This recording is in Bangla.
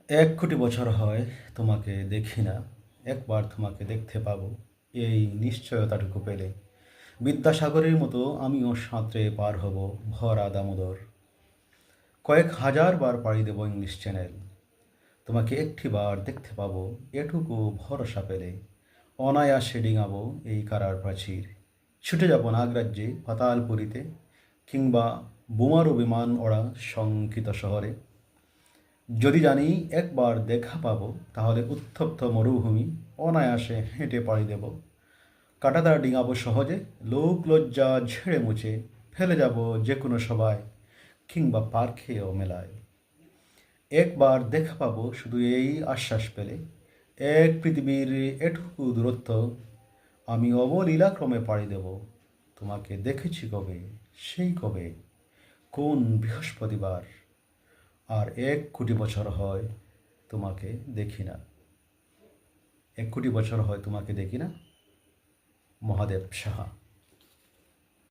এক কোটি বছর হয় তোমাকে দেখি না, একবার তোমাকে দেখতে পাবো, এই নিশ্চয়তাটুকু পেলে বিদ্যাসাগরের মতো আমিও সাঁতরে পার হব ভরা দামোদর। কয়েক হাজার বার পাড়ি দেব ইংলিশ চ্যানেল, তোমাকে একটি বার দেখতে পাবো, এটুকু ভরসা পেলে অনায়াসে ডিঙাবো এই কারার প্রাচীর। ছুটে যাব নাগরাজ্যে পাতালপুরীতে, কিংবা বোমারু বিমান ওড়া শঙ্কিত শহরে। যদি জানি একবার দেখা পাবো, তাহলে উত্তপ্ত মরুভূমি অনায়াসে হেঁটে পাড়ি দেব। কাঁটাতার ডিঙাবো সহজে, লোক লজ্জা ঝেড়ে মুছে ফেলে যাব যে কোনো সবাই, কিংবা পার্কে ও মেলায়। একবার দেখা পাবো শুধু এই আশ্বাস পেলে, এক পৃথিবীর এটুকু দূরত্ব আমি অবলীলাক্রমে পাড়ি দেব। তোমাকে দেখেছি কবে, সেই কবে, কোন বৃহস্পতিবার। আর এক কোটি বছর হয় তোমাকে দেখি না। এক কোটি বছর হয় তোমাকে দেখি না। মহাদেব সাহা।